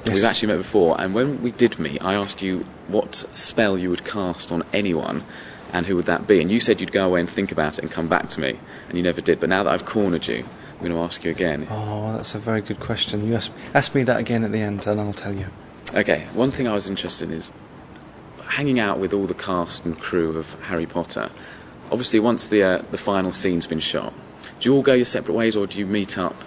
Yes. We've actually met before, and when we did meet, I asked you what spell you would cast on anyone, and who would that be? And you said you'd go away and think about it and come back to me, and you never did. But now that I've cornered you, I'm going to ask you again. Oh, that's a very good question. You ask me that again at the end, and I'll tell you. Okay, one thing I was interested in is hanging out with all the cast and crew of Harry Potter. Obviously, once the final scene's been shot, do you all go your separate ways, or do you meet up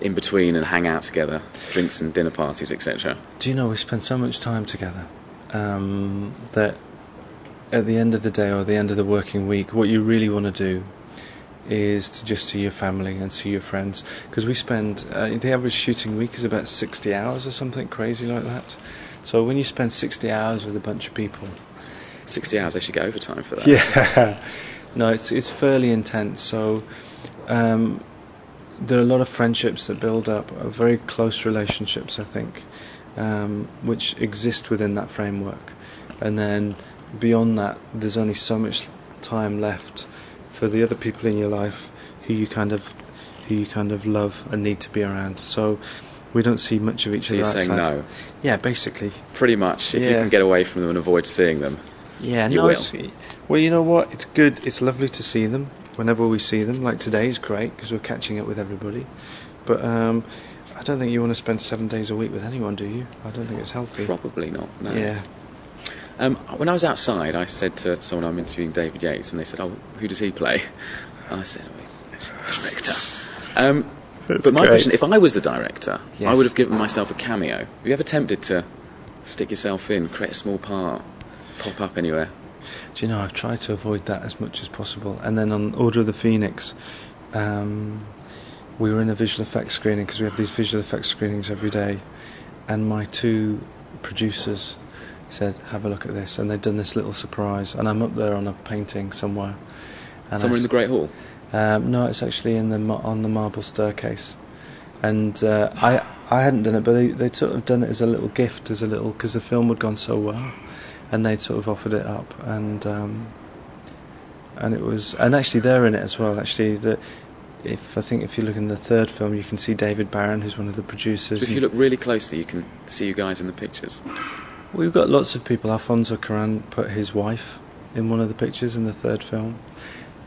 in between and hang out together, drinks and dinner parties, etc.? Do you know, we spend so much time together that at the end of the day or the end of the working week, what you really want to do is to just see your family and see your friends, because we spend the average shooting week is about 60 hours or something crazy like that. So when you spend 60 hours with a bunch of people, 60 hours, they should get overtime for that. Yeah. No, it's fairly intense. So there are a lot of friendships that build up, very close relationships, I think, which exist within that framework. And then beyond that, there's only so much time left for the other people in your life who you kind of love and need to be around. So we don't see much of each other outside. So you're saying no? Yeah, basically. Pretty much. If you can get away from them and avoid seeing them, you will. Well, you know what? It's good. It's lovely to see them whenever we see them. Like today is great because we're catching up with everybody. But I don't think you want to spend 7 days a week with anyone, do you? I don't think it's healthy. Probably not, no. Yeah. When I was outside, I said to someone I'm interviewing, David Yates, and they said, "Oh, who does he play?" And I said, "Oh, he's the director." But my question, if I was the director, I would have given myself a cameo. Have you ever tempted to stick yourself in, create a small part, pop up anywhere? Do you know, I've tried to avoid that as much as possible. And then on Order of the Phoenix, we were in a visual effects screening, because we have these visual effects screenings every day, and my 2 producers said, "Have a look at this," and they'd done this little surprise, and I'm up there on a painting somewhere. And somewhere in the Great Hall? No, it's actually on the marble staircase, and I hadn't done it, but they'd sort of done it as a little gift, because the film had gone so well, and they'd sort of offered it up, and it was, and actually they're in it as well. Actually, if you look in the 3rd film, you can see David Barron, who's one of the producers. So if you look really closely, you can see you guys in the pictures. We've got lots of people. Alfonso Cuarón put his wife in one of the pictures in the 3rd film.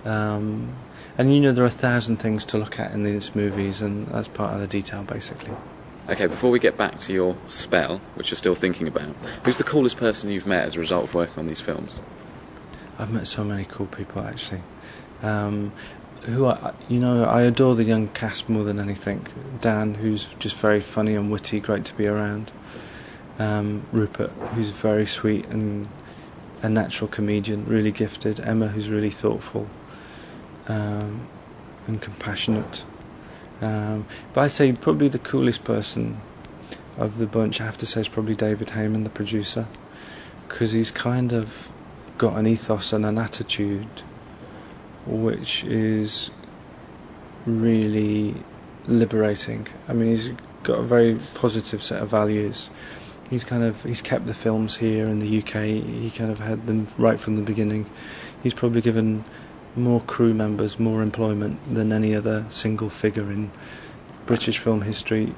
And you know, there are 1,000 things to look at in these movies, and that's part of the detail, basically. Okay, before we get back to your spell, which you're still thinking about, who's the coolest person you've met as a result of working on these films? I've met so many cool people, actually. I adore the young cast more than anything. Dan, who's just very funny and witty, great to be around. Rupert, who's very sweet and a natural comedian, really gifted. Emma, who's really thoughtful and compassionate. But I'd say probably the coolest person of the bunch, I have to say, is probably David Heyman, the producer, because he's kind of got an ethos and an attitude which is really liberating. I mean, he's got a very positive set of values. He's kept the films here in the UK. He kind of had them right from the beginning. He's probably given more crew members more employment than any other single figure in British film history,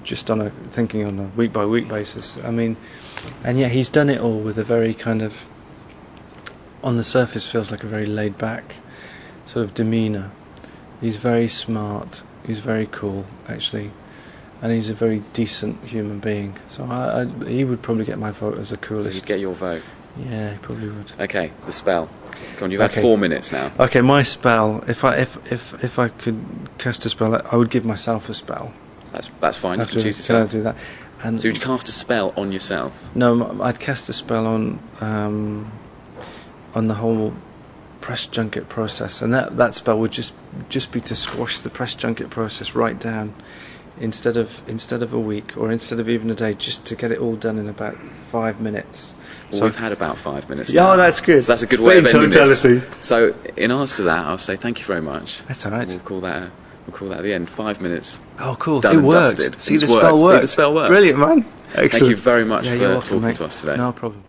just thinking on a week by week basis. I mean, and yet he's done it all with a very kind of, on the surface, feels like a very laid back sort of demeanour. He's very smart. He's very cool, actually. And he's a very decent human being. So he would probably get my vote as the coolest. So he'd get your vote? Yeah, he probably would. Okay, the spell. Come on, you've had 4 minutes now. Okay, my spell. If I could cast a spell, I would give myself a spell. That's fine. You can choose yourself. Can I do that? And so you'd cast a spell on yourself? No, I'd cast a spell on the whole press junket process, and that spell would just be to squash the press junket process right down. Instead of a week, or instead of even a day, just to get it all done in about 5 minutes. Well, so we've had about 5 minutes. Yeah, that's good. So that's a good way of ending totality. this. So in answer to that, I'll say thank you very much. That's all right. We'll call that at the end. 5 minutes. Oh, cool. Done and worked. dusted. See, the spell worked. See, the spell worked. Brilliant, man. Excellent. Thank you very much for welcome, talking to us today. No problem.